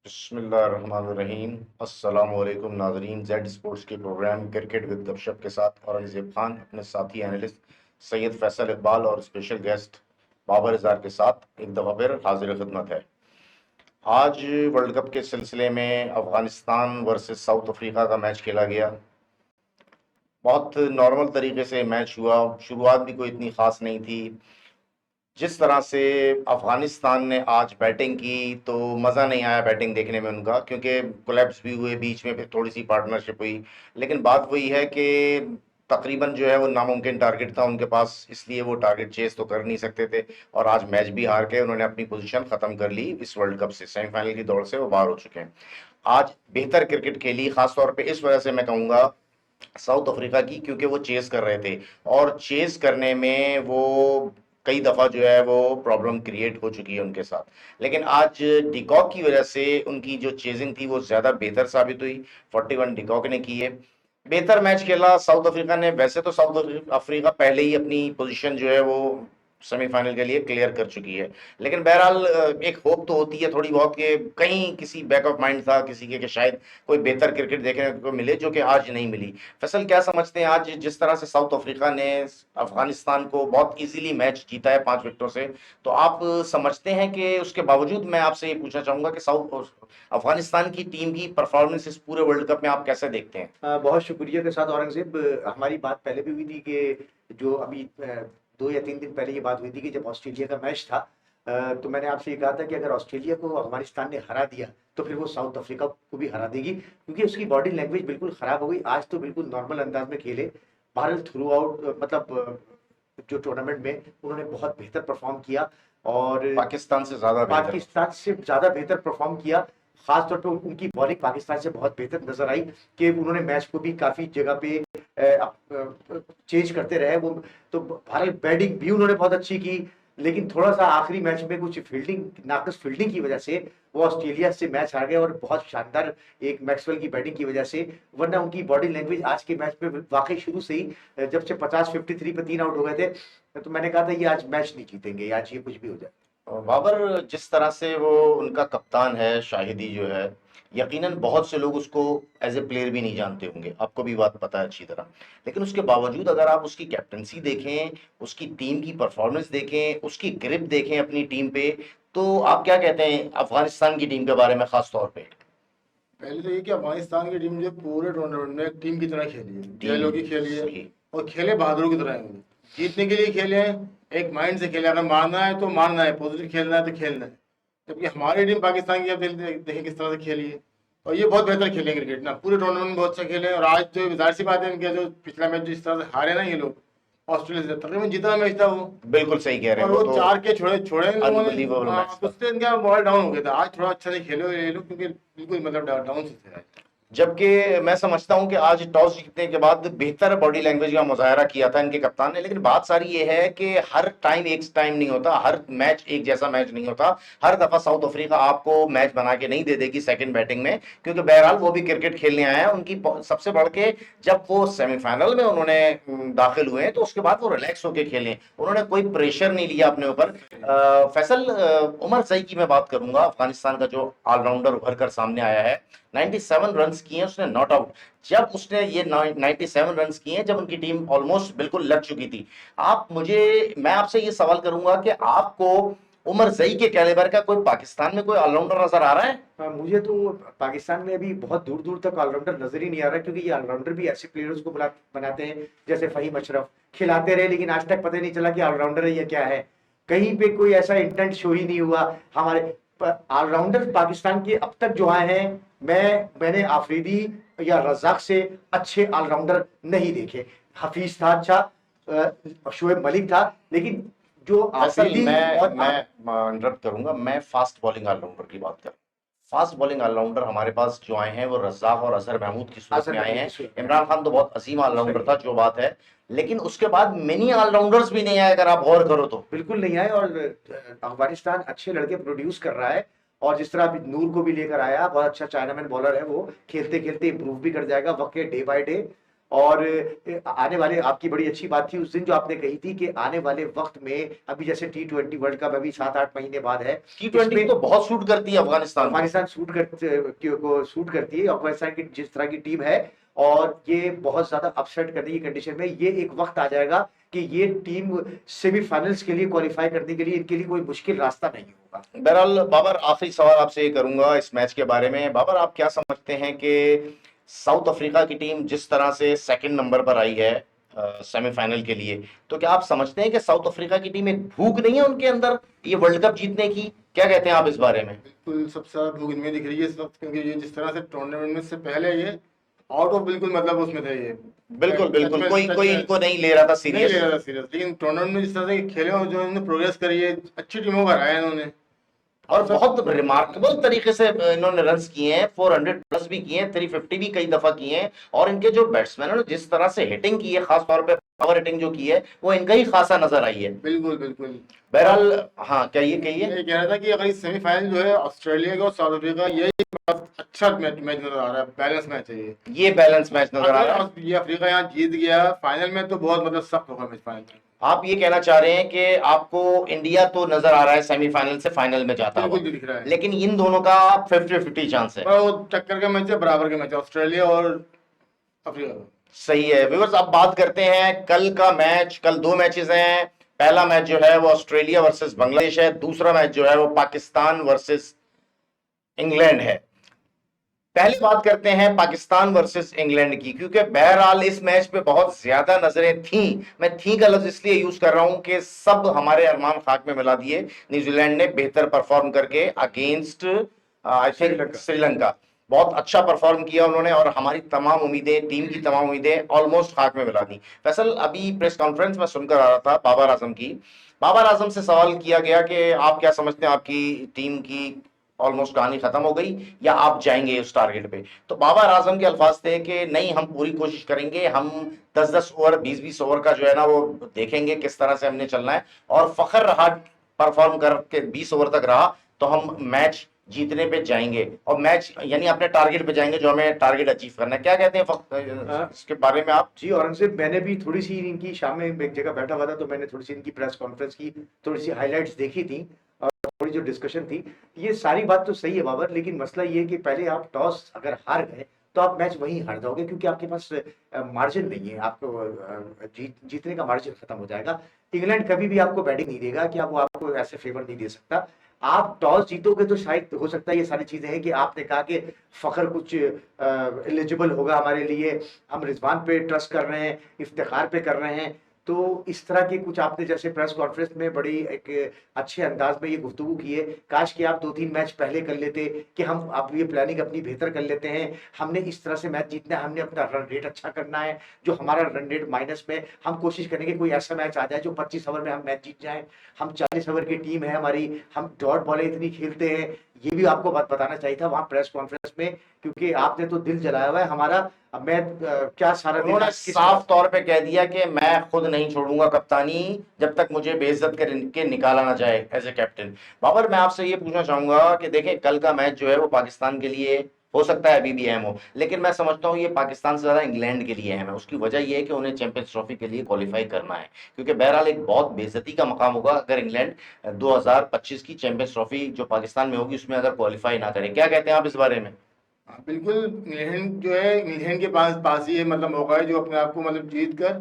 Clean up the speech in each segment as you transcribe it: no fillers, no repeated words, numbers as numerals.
बिस्मिल्लाहिर्रहमानिर्रहीम। अस्सलामुअलैकुम नाज़रीन। जेड स्पोर्ट्स के प्रोग्राम क्रिकेट विद गपशप के साथ औरंगज़ेब खान अपने साथी एनालिस्ट सैयद फैसल इकबाल और स्पेशल गेस्ट बाबर इज़ार के साथ एक दफ़ा फिर हाजिर खिदमत है। आज वर्ल्ड कप के सिलसिले में अफ़गानिस्तान वर्सेस साउथ अफ्रीका का मैच खेला गया। बहुत नॉर्मल तरीके से मैच हुआ। शुरुआत भी कोई इतनी ख़ास नहीं थी। जिस तरह से अफगानिस्तान ने आज बैटिंग की तो मज़ा नहीं आया बैटिंग देखने में उनका, क्योंकि कोलैप्स भी हुए बीच में, फिर थोड़ी सी पार्टनरशिप हुई। लेकिन बात वही है कि तकरीबन जो है वो नामुमकिन टारगेट था उनके पास, इसलिए वो टारगेट चेस तो कर नहीं सकते थे। और आज मैच भी हार के उन्होंने अपनी पोजीशन ख़त्म कर ली। इस वर्ल्ड कप से सेमीफाइनल की दौड़ से वो बाहर हो चुके हैं। आज बेहतर क्रिकेट खेली, खासतौर पे इस वजह से मैं कहूँगा साउथ अफ्रीका की, क्योंकि वो चेस कर रहे थे और चेस करने में वो कई दफा जो है वो प्रॉब्लम क्रिएट हो चुकी है उनके साथ। लेकिन आज डिकॉक की वजह से उनकी जो चेजिंग थी वो ज्यादा बेहतर साबित हुई। 41 डिकॉक ने की है। बेहतर मैच खेला साउथ अफ्रीका ने। वैसे तो साउथ अफ्रीका पहले ही अपनी पोजीशन जो है वो सेमीफाइनल के लिए क्लियर कर चुकी है। लेकिन बहरहाल एक होप तो होती है थोड़ी बहुत कि कहीं किसी बैक ऑफ माइंड था किसी के कि शायद कोई बेहतर क्रिकेट देखने को मिले, जो कि आज नहीं मिली। फैसल, क्या समझते हैं आज जिस तरह से साउथ अफ्रीका ने अफगानिस्तान को बहुत इजीली मैच जीता है 5 विकेटों से, तो आप समझते हैं कि उसके बावजूद, मैं आपसे ये पूछना चाहूंगा कि साउथ अफगानिस्तान की टीम की परफॉर्मेंस इस पूरे वर्ल्ड कप में आप कैसे देखते हैं? बहुत शुक्रिया के साथ औरंगजेब। हमारी बात पहले भी हुई थी कि जो अभी 2 या 3 दिन पहले ये बात हुई थी कि जब ऑस्ट्रेलिया का मैच था, तो मैंने आपसे ये कहा था कि अगर ऑस्ट्रेलिया को अफगानिस्तान ने हरा दिया तो फिर वो साउथ अफ्रीका को भी हरा देगी, क्योंकि उसकी बॉडी लैंग्वेज बिल्कुल खराब हो गई। आज तो बिल्कुल नॉर्मल अंदाज में खेले। भारत थ्रू आउट मतलब जो टूर्नामेंट में उन्होंने बहुत बेहतर परफॉर्म किया और पाकिस्तान से ज्यादा बेहतर। पाकिस्तान से ज़्यादा बेहतर परफॉर्म किया। खासतौर पे उनकी बॉलिंग पाकिस्तान से बहुत बेहतर नजर आई कि उन्होंने मैच को भी काफी जगह पे चेंज करते रहे वो। तो भारत बैटिंग भी उन्होंने बहुत अच्छी की, लेकिन थोड़ा सा आखिरी मैच में कुछ फील्डिंग, नाकस फील्डिंग की वजह से वो ऑस्ट्रेलिया से मैच हार गए, और बहुत शानदार एक मैक्सवेल की बैटिंग की वजह से। वरना उनकी बॉडी लैंग्वेज आज के मैच में वाकई शुरू से ही, जब से 53 पे 3 आउट हो गए थे, तो मैंने कहा था ये आज मैच नहीं जीतेंगे, आज ये कुछ भी हो जाए। बाबर, जिस तरह से वो उनका कप्तान है शाहिदी जो है, यकीनन बहुत से लोग उसको एज ए प्लेयर भी नहीं जानते होंगे, आपको भी बात पता है अच्छी तरह। लेकिन उसके बावजूद अगर आप उसकी कैप्टनसी देखें, उसकी टीम की परफॉर्मेंस देखें, उसकी ग्रिप देखें अपनी टीम पे, तो आप क्या कहते हैं अफगानिस्तान की टीम के बारे में खास तौर पे? पहले तो ये कि अफगानिस्तान की टीम जो पूरे टूर्नामेंट में एक टीम की तरह खेली है, टीम खेलों की खेली है सही। और खेले बहादुरों की तरह है। जीतने के लिए खेले हैं, एक माइंड से खेले। अगर मारना है तो मारना है, पॉजिटिव खेलना है तो खेलना है। जबकि हमारी टीम पाकिस्तान की आप देखें किस तरह से खेली है, और ये बहुत बेहतर खेले क्रिकेट ना, पूरे टूर्नामेंट में बहुत अच्छा खेले। और आज जो जाहिर सी बात है, इनके जो पिछला मैच जो इस तरह से हारे ना ये लोग ऑस्ट्रेलिया से, तकरीबन जितना मैच था वो, बिल्कुल सही कह रहे और हैं, वो वो तो 4 के छोड़े छोड़े इन लोगों ने। अनबिलीवेबल मैच था। उससे इनका बॉल डाउन हो गया था। आज थोड़ा अच्छा नहीं खेले ये लोग, क्योंकि बिल्कुल मतलब डाउन से थे आज। जबकि मैं समझता हूं कि आज टॉस जीतने के बाद बेहतर बॉडी लैंग्वेज का मुजाहरा किया था इनके कप्तान ने। लेकिन बात सारी ये है कि हर टाइम एक टाइम नहीं होता, हर मैच एक जैसा मैच नहीं होता। हर दफा साउथ अफ्रीका आपको मैच बना के नहीं दे देगी सेकंड बैटिंग में, क्योंकि बहरहाल वो भी क्रिकेट खेलने आए हैं। उनकी सबसे बढ़ के जब वो सेमीफाइनल में उन्होंने दाखिल हुए तो उसके बाद वो रिलैक्स होकर खेले, उन्होंने कोई प्रेशर नहीं लिया अपने ऊपर। फैसल, उमर सई की मैं बात करूंगा, अफगानिस्तान का जो ऑलराउंडर उभर कर सामने आया है। 97 रन्स किए उसने नॉट आउट। जब उसने ये 97 रन्स किए जब उनकी टीम ऑलमोस्ट बिल्कुल लग चुकी थी। मैं आपसे ये सवाल करूंगा कि आपको उमर जई के कैलिबर का कोई पाकिस्तान में कोई ऑलराउंडर नजर आ रहा है? मुझे तो पाकिस्तान में अभी बहुत दूर दूर तक ऑलराउंडर नजर ही नहीं आ रहा, क्योंकि ये ऑलराउंडर भी ऐसे प्लेयर्स को बनाते हैं जैसे फहीम अशरफ, खिलाते रहे लेकिन आज तक पता ही नहीं चला कि ऑलराउंडर है या क्या है। कहीं पे कोई ऐसा इंटेंट शो ही नहीं हुआ। हमारे ऑलराउंडर पाकिस्तान के अब तक जो आए हैं, मैंने आफरीदी या रजाक से अच्छे ऑलराउंडर नहीं देखे। हफीज था अच्छा, शोएब मलिक था, लेकिन जो असल आफरीदी और मैं इंटरप्ट करूंगा, मैं फास्ट बॉलिंग ऑलराउंडर की बात कर। फास्ट बॉलिंग ऑलराउंडर हमारे पास जो आए हैं वो रज्जाक और अजहर महमूद की सूरत आसर में आए महमूद हैं। की सूरत में इमरान खान तो बहुत अजीम ऑलराउंडर सही था, है। जो बात है। लेकिन उसके बाद मिनी ऑलराउंडर्स भी नहीं आए, अगर आप गौर करो तो। बिल्कुल नहीं आए, और अफगानिस्तान अच्छे लड़के प्रोड्यूस कर रहा है। और जिस तरह अभी नूर को भी लेकर आया, बहुत अच्छा चाइनामैन बॉलर है वो, खेलते खेलते इंप्रूव भी कर जाएगा वक्त डे बाय डे। और आने वाले, आपकी बड़ी अच्छी बात थी उस दिन जो आपने कही थी कि आने वाले वक्त में, अभी जैसे T20 वर्ल्ड कप अभी 7-8 महीने बाद है, T20 इसमें तो बहुत सूट करती है अफगानिस्तान को। अफगानिस्तान सूट करती है, अफगानिस्तान की जिस तरह की टीम है, और ये बहुत ज्यादा अपसेट करने की कंडीशन में, ये एक वक्त आ जाएगा कि ये टीम सेमीफाइनल्स के लिए क्वालिफाई करने के लिए इनके लिए कोई मुश्किल रास्ता नहीं होगा। बहरहाल बाबर, आखिरी सवाल आपसे ये करूंगा इस मैच के बारे में। बाबर, आप क्या समझते हैं कि साउथ अफ्रीका की टीम जिस तरह से सेकंड नंबर पर आई है सेमीफाइनल के लिए, तो क्या आप समझते हैं कि साउथ अफ्रीका की टीम, एक भूख नहीं है उनके अंदर ये वर्ल्ड कप जीतने की? क्या कहते हैं आप इस बारे में? बिल्कुल सबसे ज्यादा भूख इनमें दिख रही है इस वक्त, क्योंकि ये जिस तरह से टूर्नामेंट में से पहले ये आउट ऑफ बिल्कुल मतलब उसमें थे ये। बिल्कुल बिल्कुल, कोई टच कोई में इनको नहीं ले रहा था नहीं सीरियस। ले रहा था सीरियस, लेकिन टूर्नामेंट में जिस तरह से खेले और जो इन्होंने प्रोग्रेस करी है, अच्छी टीमों को हराया इन्होंने। और बहुत रिमार्केबल तरीके से इन्होंने रन्स किए हैं, 400 प्लस भी किए हैं, 350 भी कई दफा किए हैं। और इनके जो बैट्समैन ने जिस तरह से हिटिंग की है, खास तौर पे पावर हिटिंग जो की है, वो इनका ही खासा नजर आई है। बिल्कुल बिल्कुल। बहरहाल हाँ, क्या ये कहिए? मैं ये कह रहा था कि अगर इस सेमीफाइनल जो है ऑस्ट्रेलिया का और साउथ अफ्रीका, ये बहुत अच्छा मैच नजर आ रहा है, बैलेंस मैच है ये। ये बैलेंस मैच नजर आ रहा है। अगर ये अफ्रीका यहाँ जीत गया फाइनल में तो बहुत मतलब सख्त होगा मैच फाइनल में। आप ये कहना चाह रहे हैं कि आपको इंडिया तो नजर आ रहा है सेमीफाइनल से फाइनल में जाता हुआ, बिल्कुल दिख रहा है, लेकिन इन दोनों का 50-50 चांस है। पर वो टक्कर का मैच है, बराबर का मैच है ऑस्ट्रेलिया और अफ्रीका का। सही है व्यूअर्स, अब बात करते हैं कल का मैच। कल दो मैचेस हैं। पहला मैच जो है वो ऑस्ट्रेलिया वर्सेस बांग्लादेश है, दूसरा मैच जो है वो पाकिस्तान वर्सेस इंग्लैंड है। पहले बात करते हैं पाकिस्तान वर्सेस इंग्लैंड की, क्योंकि बहरहाल इस मैच पे बहुत ज्यादा नजरें थीं। मैं थी का लफ्ज इसलिए यूज कर रहा हूं कि सब हमारे अरमान खाक में मिला दिए। न्यूजीलैंड ने बेहतर परफॉर्म करके अगेंस्ट आई थिंक श्रीलंका बहुत अच्छा परफॉर्म किया उन्होंने, और हमारी तमाम उम्मीदें, टीम की तमाम उम्मीदें ऑलमोस्ट खाक में मिला दी। फैसल, अभी प्रेस कॉन्फ्रेंस में सुनकर आ रहा था बाबर आजम की। बाबर आजम से सवाल किया गया कि आप क्या समझते हैं, आपकी टीम की ऑलमोस्ट कहानी खत्म हो गई या आप जाएंगे उस टारगेट पे? तो बाबर आजम के अल्फाज थे कि नहीं, हम पूरी कोशिश करेंगे, हम 10-10 ओवर, 20-20 ओवर का जो है ना वो देखेंगे किस तरह से हमने चलना है, और फखर रहा परफॉर्म करके 20 ओवर तक रहा तो हम मैच जीतने पे जाएंगे, और मैच यानी अपने टारगेट पे जाएंगे जो हमें टारगेट अचीव करना है। क्या कहते हैं इसके बारे में आप? जी औरंगजेब, मैंने भी थोड़ी सी इनकी, शाम में एक जगह बैठा हुआ था तो मैंने थोड़ी सी इनकी प्रेस कॉन्फ्रेंस की थोड़ी सी हाइलाइट्स देखी थी, और थोड़ी जो डिस्कशन थी, ये सारी बात तो सही है बाबर, लेकिन मसला ये है कि पहले आप टॉस अगर हार गए तो आप मैच वहीं हार जाओगे, क्योंकि आपके पास मार्जिन नहीं है, आपको जीतने का मार्जिन खत्म हो जाएगा। इंग्लैंड कभी भी आपको बैटिंग नहीं देगा कि वो आपको ऐसे फेवर नहीं दे सकता। आप टॉस जीतोगे तो शायद हो सकता है ये सारी चीजें हैं कि आपने कहा कि फखर कुछ एलिजिबल होगा हमारे लिए, हम रिजवान पे ट्रस्ट कर रहे हैं, इफ्तिखार पे कर रहे हैं, तो इस तरह के कुछ आपने जैसे प्रेस कॉन्फ्रेंस में बड़ी एक अच्छे अंदाज में ये गुफ्तगू की है। काश कि आप 2-3 मैच पहले कर लेते कि हम, आप ये प्लानिंग अपनी बेहतर कर लेते हैं, हमने इस तरह से मैच जीतना है, हमने अपना रन रेट अच्छा करना है, जो हमारा रन रेट माइनस में, हम कोशिश करेंगे कोई ऐसा मैच आ जाए जो 25 ओवर में हम मैच जीत जाए। हम 40 ओवर की टीम है हमारी, हम डॉट बॉलें इतनी खेलते हैं, ये भी आपको बात बताना चाहिए था वहां प्रेस कॉन्फ्रेंस में, क्योंकि आपने तो दिल जलाया हुआ है हमारा। अब मैं क्या सारा दिन उन्होंने साफ तौर पे कह दिया कि मैं खुद नहीं छोड़ूंगा कप्तानी जब तक मुझे बेइज्जत करके निकाला ना जाए एज ए कैप्टन। बाबर, मैं आपसे ये पूछना चाहूंगा कि देखें, कल का मैच जो है वो पाकिस्तान के लिए हो सकता है अभी भी अहम हो, लेकिन मैं समझता हूँ ये पाकिस्तान से ज्यादा इंग्लैंड के लिए अहम है। उसकी वजह यह है कि उन्हें चैंपियंस ट्रॉफी के लिए क्वालिफाई करना है, क्योंकि बहरहाल एक बहुत बेइज्जती का मकाम होगा अगर इंग्लैंड 2025 की चैंपियंस ट्रॉफी जो पाकिस्तान में होगी उसमें अगर क्वालिफाई ना करे। क्या कहते हैं आप इस बारे में? हाँ, बिल्कुल। इंग्लैंड जो है, इंग्लैंड के पास ही मतलब मौका है जो अपने आप को मतलब जीत कर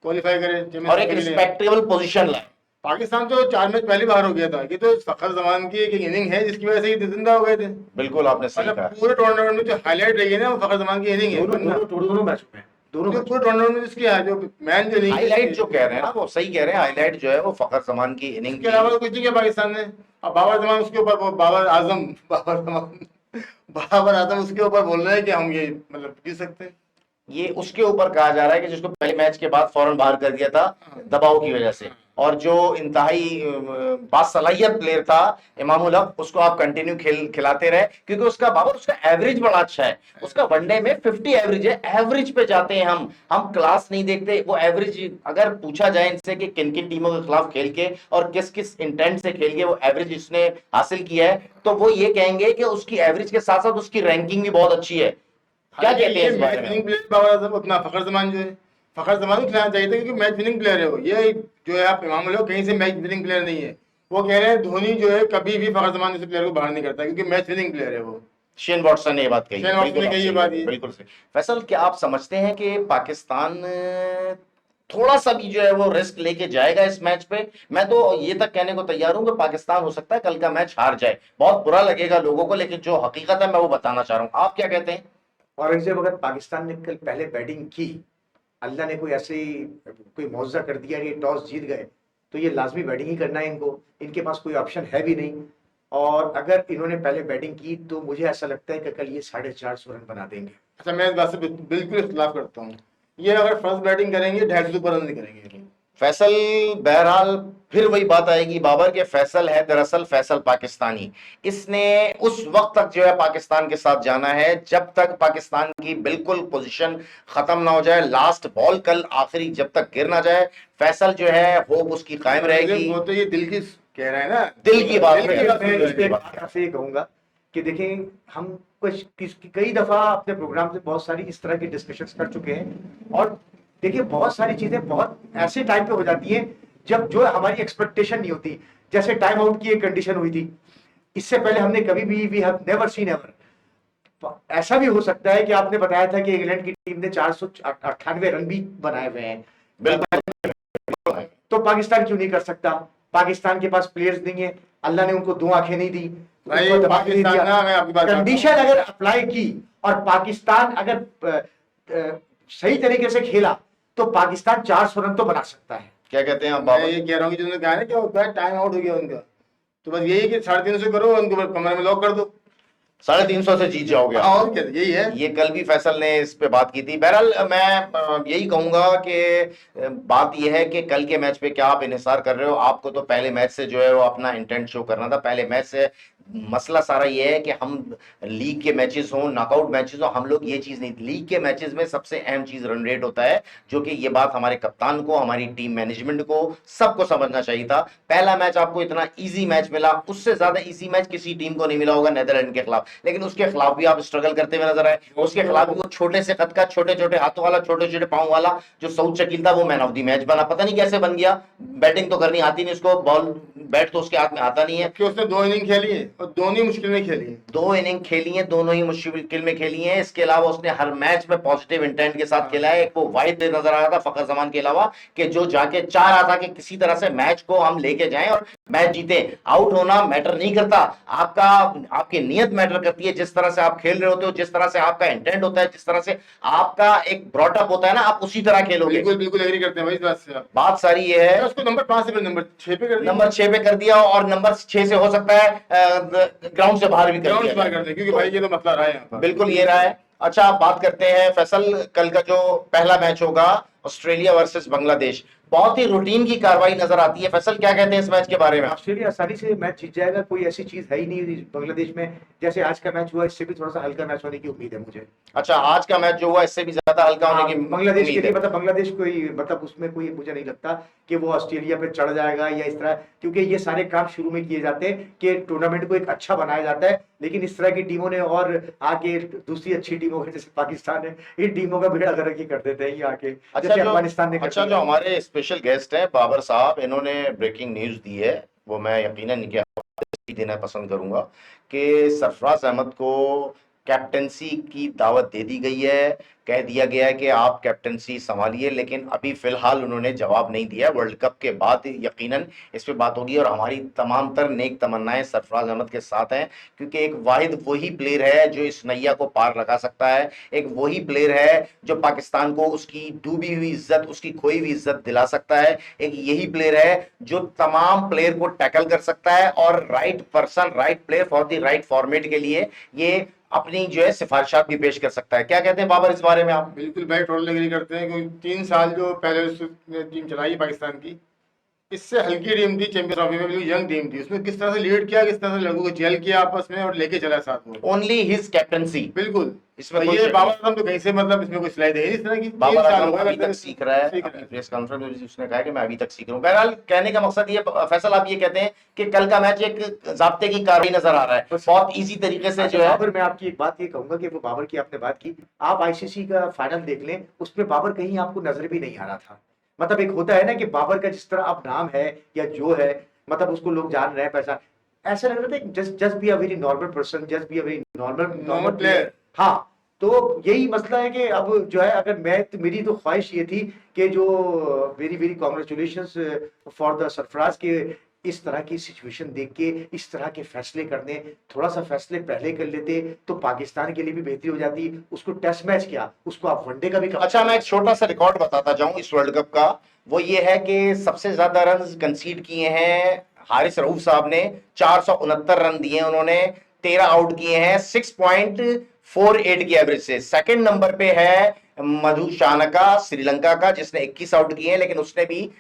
क्वालिफाई करे और एक रिस्पेक्टेबल पोजीशन लाए। पाकिस्तान तो 4 मैच पहले बाहर हो गया था, ये तो फखर जमान की एक इनिंग है जिसकी वजह से ये जिंदा हो गए थे। बिल्कुल, आपने सही मतलब कहा। पूरे टूर्नामेंट में जो हाईलाइट रही है ना वो फखर जमान की इनिंग है। दोनों मैच में, जो पूरे टूर्नामेंट में जिसकी है, जो मैन जो नहीं, हाईलाइट जो कह रहे हैं ना वो सही कह रहे हैं, हाईलाइट जो है वो फखर जमान की इनिंग इसके अलावा तो कुछ नहीं किया पाकिस्तान ने। अब बाबर जमान उसके ऊपर, बाबर आजम उसके ऊपर बोल रहे हैं कि हम ये मतलब जीत सकते हैं। ये उसके ऊपर कहा जा रहा है कि जिसको पहले मैच के बाद फौरन बाहर कर दिया था दबाव की वजह से, और जो इंतहाई बासलाहियत प्लेयर था इमामुल हक, उसको आप कंटिन्यू खिलाते रहे, क्योंकि उसका बाबर, उसका एवरेज बड़ा अच्छा है। उसका वनडे में 50 एवरेज है, एवरेज पे जाते हैं हम क्लास नहीं देखते। वो एवरेज, अगर पूछा जाए इनसे कि किन किन टीमों के खिलाफ खेल के और किस किस इंटेंट से खेल के वो एवरेज इसने हासिल किया है, तो वो ये कहेंगे कि उसकी एवरेज के साथ साथ उसकी रैंकिंग भी बहुत अच्छी है। क्या कहते हैं इस बारे मैच में? विनिंग प्लेयर बाबर आजम अपना फखर जमान जो है, फखर जमान को खिलाना चाहिए था क्योंकि मैच विनिंग प्लेयर है वो। ये जो है आप इमाम लो कहीं से मैच विनिंग प्लेयर नहीं है। वो कह रहे हैं धोनी जो है कभी भी फखर जमान जैसे प्लेयर को बाहर नहीं करता क्योंकि मैच विनिंग प्लेयर है वो। शेन वॉटसन ने ये बात कही है, शेन वॉटसन बिल्कुल ने आप कही ये सही बात कह रहे हैं, ये। बिल्कुल सही। फैसल, क्या आप समझते हैं कि पाकिस्तान थोड़ा सा भी जो है वो रिस्क लेके जाएगा इस मैच पे? मैं तो ये तक कहने को तैयार हूं कि पाकिस्तान हो सकता है कल का मैच हार जाए, बहुत बुरा लगेगा लोगों को, लेकिन जो हकीकत है मैं वो बताना चाह रहा हूं। आप क्या कहते हैं? औरंगजेब, अगर पाकिस्तान ने कल पहले बैटिंग की, अल्लाह ने कोई ऐसे कोई मौजज़ा कर दिया कि टॉस जीत गए, तो ये लाजमी बैटिंग ही करना है इनको, इनके पास कोई ऑप्शन है भी नहीं। और अगर इन्होंने पहले बैटिंग की तो मुझे ऐसा लगता है कि कल ये 450 रन बना देंगे। अच्छा, मैं इस बात से बिल्कुल इख्तिलाफ करता हूँ। ये अगर फर्स्ट बैटिंग करेंगे 250 रन नहीं करेंगे। फैसल, बहरहाल फिर वही बात आएगी बाबर के, फैसल है दरअसल फैसल पाकिस्तानी। इसने उस वक्त तक जो है पाकिस्तान के साथ जाना है जब तक पाकिस्तान की बिल्कुल पोजीशन खत्म ना हो जाए, लास्ट बॉल कल आखिरी जब तक गिर ना जाए, फैसल जो है होप उसकी कायम रहेगी। वो तो ये दिल की कह रहा है ना, दिल की बात है। मैं इस पे आपसे ये कहूंगा कि देखें, हम कई दफा अपने प्रोग्राम से बहुत सारी इस तरह की डिस्कशंस कर चुके हैं, और देखिए बहुत सारी चीजें बहुत ऐसे टाइम पे हो जाती हैं जब जो हमारी एक्सपेक्टेशन नहीं होती। जैसे टाइम आउट की एक कंडीशन हुई थी, इससे पहले हमने कभी भी we have never seen ever. ऐसा भी हो सकता है कि आपने बताया था कि इंग्लैंड की टीम ने 498 रन भी बनाए हुए हैं, बिल्कुल। तो पाकिस्तान क्यों नहीं कर सकता? पाकिस्तान के पास प्लेयर्स नहीं है, अल्लाह ने उनको दो आंखें नहीं दी, भाई उनको दिमाग नहीं पाकिस्तान दिया। ना, मैं आपकी बात कंडीशन अगर अप्लाई की और पाकिस्तान अगर सही तरीके से खेला तो पाकिस्तान 400 रन तो बना सकता है। क्या कहते हैं आप मैं बाबर? ये कह रहा हूँ कि जिन्होंने कहा ना कि वो टाइम आउट हो गया उनका, तो बस यही कि 350 करो, उनको कमरे में लॉक कर दो, 350 से जीत जाओगे आप। और क्या, यही है। ये कल भी फैसल ने इस पे बात की थी। बहरहाल मैं यही कहूंगा कि बात यह है कि कल के मैच पे क्या आप इन्हिसार कर रहे हो? आपको तो पहले मैच से जो है वो अपना इंटेंट शो करना था, पहले मैच से। मसला सारा ये है कि हम लीग के मैचेस हो, नॉकआउट मैचेस हो, हम लोग ये चीज नहीं, लीग के मैचेस में सबसे अहम चीज रन रेट होता है, जो कि ये बात हमारे कप्तान को, हमारी टीम मैनेजमेंट को, सबको समझना चाहिए था। पहला मैच आपको इतना इजी मैच मिला, उससे ज्यादा इजी मैच किसी टीम को नहीं मिला होगा नीदरलैंड के खिलाफ, लेकिन उसके खिलाफ भी आप स्ट्रगल करते हुए नजर आए। उसके खिलाफ भी वो छोटे से कद का, छोटे छोटे हाथों वाला, छोटे छोटे पांव वाला जो सऊद शकील था, वो मैन ऑफ द मैच बना। पता नहीं कैसे बन गया, बैटिंग तो करनी आती नहीं उसको, बॉल बैट तो उसके हाथ में आता नहीं है। कि उसने 2 इनिंग खेली है और दोनों ही मुश्किल में खेली है। 2 इनिंग खेली है, दोनों ही मुश्किल में खेली हैं। इसके अलावा उसने हर मैच में पॉजिटिव इंटेंट के साथ खेला है। एक वो वाहिद नजर आ रहा था फखर जमान के अलावा कि जो जाके चाह रहा था कि किसी तरह से मैच को हम लेके जाएं और मैच जीते। आउट होना मैटर नहीं करता, आपका आपकी नीयत मैटर करती है। जिस तरह से आप खेल रहे होते हो, जिस तरह से आपका इंटेंट होता है, जिस तरह से आपका एक ब्रॉटअप होता है ना, आप उसी तरह खेलोगे। बिल्कुल बिल्कुल एग्री करते हैं भाई इस बात से आप। बात सारी ये है, उसको नंबर 5 से नंबर 6 पे कर दिया, नंबर 6 पे कर दिया, और नंबर 6 से हो सकता है ग्राउंड से बाहर भी कर ग्राउंड दिया से बाहर जाए। कर दिया, क्योंकि भाई ये तो मसला रहा है यहाँ पर। बिल्कुल ये रहा है। अच्छा, आप बात करते हैं फैसल, कल का जो पहला मैच होगा ऑस्ट्रेलिया वर्सेस बांग्लादेश, बहुत ही रूटीन की कार्रवाई नजर आती है। फैसल, क्या कहते हैं इस मैच के बारे में? ऑस्ट्रेलिया आसानी से मैच जीत जाएगा, कोई ऐसी चीज है ही नहीं बांग्लादेश में। जैसे आज का मैच हुआ, इससे भी थोड़ा सा हल्का मैच होने की उम्मीद है मुझे। अच्छा, आज का मैच जो हुआ इससे भी ज्यादा हल्का होने की बांग्लादेश के उम्मीद लिए, है? मतलब बांग्लादेश कोई, मतलब उसमें कोई मुझे नहीं लगता कि वो ऑस्ट्रेलिया पे चढ़ जाएगा या इस तरह, क्योंकि ये सारे काम शुरू में किए जाते हैं कि टूर्नामेंट को एक अच्छा बनाया जाता है, लेकिन इस तरह की टीमों ने और आके दूसरी अच्छी टीमों जैसे पाकिस्तान है, इन टीमों का बेड़ा गर्क ही कर देते हैं ये आके, जैसे अफगानिस्तान ने कर अच्छा, दिया। जो हमारे स्पेशल गेस्ट हैं बाबर साहब, इन्होंने ब्रेकिंग न्यूज दी है, वो मैं यकीनन इनके हवाले से देना पसंद करूंगा कि सरफराज अहमद को कैप्टेंसी की दावत दे दी गई है। कह दिया गया है कि आप कैप्टेंसी संभालिए, लेकिन अभी फिलहाल उन्होंने जवाब नहीं दिया। वर्ल्ड कप के बाद यकीनन इस पे बात होगी, और हमारी तमाम तर नेक तमन्नाएं सरफराज अहमद के साथ हैं, क्योंकि एक वाहिद वही प्लेयर है जो इस नैया को पार लगा सकता है। एक वही प्लेयर है जो पाकिस्तान को उसकी डूबी हुई इज्जत, उसकी खोई हुई इज्जत दिला सकता है। एक यही प्लेयर है जो तमाम प्लेयर को टैकल कर सकता है, और right person, right player for the right format के लिए ये अपनी जो है सिफारिशात भी पेश कर सकता है। क्या कहते हैं बाबर इस बारे में आप? बिल्कुल भाई, टोटल एग्री करते हैं, क्योंकि 3 साल जो पहले उसने टीम चलाई पाकिस्तान की, इससे हल्की टीम थी चैंपियंस ट्रॉफी में, बिल्कुल यंग टीम थी, उसमें किस तरह से लीड किया, किस तरह से लोगों को जेल किया आपस में और लेके चला साथ में, ओनली हिज कैप्टनसी, बिल्कुल। इसमें और कोई ये शक बाबर नहीं। आजम तो कहीं से मतलब इसमें कोई सिलाई दे इस तरह की, 3 बाबर साल आजम हो गए अभी वैसे तक सीख रहा है, सीख अपनी रहा है। प्रेस कॉन्फ्रेंस में उसने कहा कि मैं अभी तक सीख रहा हूँ। बहरहाल कहने का मकसद ये, फैसल आप ये कहते हैं कि कल का मैच एक जाब्ते की कार्रवाई नजर आ रहा है, बहुत इजी तरीके से अच्छा जो है। बाबर, मैं आपकी एक बात ये कहूंगा कि वो बाबर की आपने बात की, आप आईसीसी का फाइनल देख लें, उसमें बाबर कहीं आपको नजर भी नहीं आ रहा था। मतलब एक होता है ना कि बाबर का जिस तरह अब नाम है या जो है, मतलब उसको लोग जान रहे हैं, पहचान, ऐसा लग रहा था just just be a very normal person, just be a very normal normal player. हाँ, तो यही मसला है कि अब जो है, अगर मैं तो मेरी तो ख्वाहिश ये थी कि जो very very congratulations for the Sarfaraz के इस तरह की सिचुएशन देख के इस तरह के फैसले करने, थोड़ा सा फैसले पहले कर लेते तो पाकिस्तान के लिए भी बेहतरी हो जाती। उसको टेस्ट मैच किया, उसको आप वनडे का भी कर। अच्छा, मैं एक छोटा सा रिकॉर्ड बताता जाऊं इस वर्ल्ड कप का, वो ये है कि सबसे ज्यादा रन कंसीड किए हैं हारिस रऊफ साहब ने, 469 रन दिए उन्होंने, 13 आउट किए हैं 6.48 की एवरेज से। सेकंड नंबर पे है मधु शानका श्रीलंका का, जिसने 21 आउट किए हैं, लेकिन उसने भी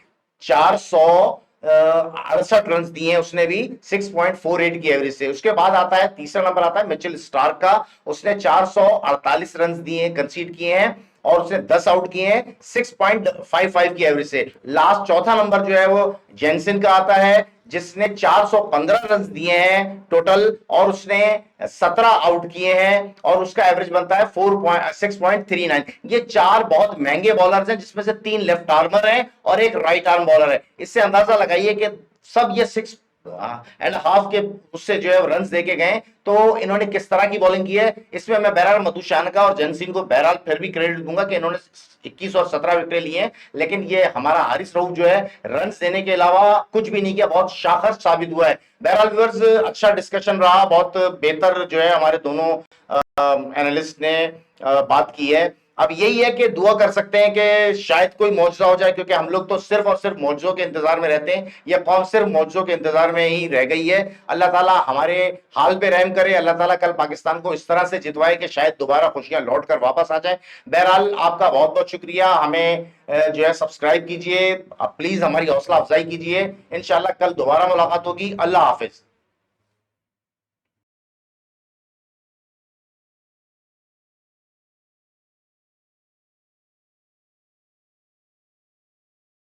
468 रन दिए हैं, उसने भी 6.48 की एवरेज से। उसके बाद आता है तीसरा नंबर आता है मिचेल स्टार्क का, उसने 448 रन दिए कंसीड किए हैं और उसने 10 आउट किए हैं 6.55 की एवरेज से। लास्ट चौथा नंबर जो है वो जेनसन का आता है, जिसने 415 रन दिए हैं टोटल और उसने 17 आउट किए हैं और उसका एवरेज बनता है 6.39। ये 4 बहुत महंगे बॉलर्स हैं, जिसमें से 3 लेफ्ट आर्मर हैं और एक राइट आर्म बॉलर है। इससे अंदाजा लगाइए कि सब ये 6.5 के उससे जो है रन देके गए, तो इन्होंने किस तरह की बॉलिंग की है। इसमें मैं बहरहाल मधु शानका और जैन सिंह को बहरहाल फिर भी क्रेडिट दूंगा कि इन्होंने 21 और 17 विकेट लिए हैं, लेकिन ये हमारा हारिस रऊफ जो है रन देने के अलावा कुछ भी नहीं किया, बहुत शाखस साबित हुआ है। बहरहाल व्यूअर्स, अच्छा डिस्कशन रहा, बहुत बेहतर जो है हमारे दोनों एनालिस्ट ने बात की है। अब यही है कि दुआ कर सकते हैं कि शायद कोई मौजूदा हो जाए, क्योंकि हम लोग तो सिर्फ और सिर्फ मौजूदों के इंतजार में रहते हैं, यह कौम सिर्फ मौजूदों के इंतजार में ही रह गई है। अल्लाह ताला हमारे हाल पे रहम करे, अल्लाह ताला कल पाकिस्तान को इस तरह से जितवाए कि शायद दोबारा खुशियां लौट कर वापस आ जाए। बहरहाल आपका बहुत बहुत शुक्रिया, हमें जो है सब्सक्राइब कीजिए, प्लीज हमारी हौसला अफजाई कीजिए। इंशाल्लाह कल दोबारा मुलाकात होगी। अल्लाह हाफिज।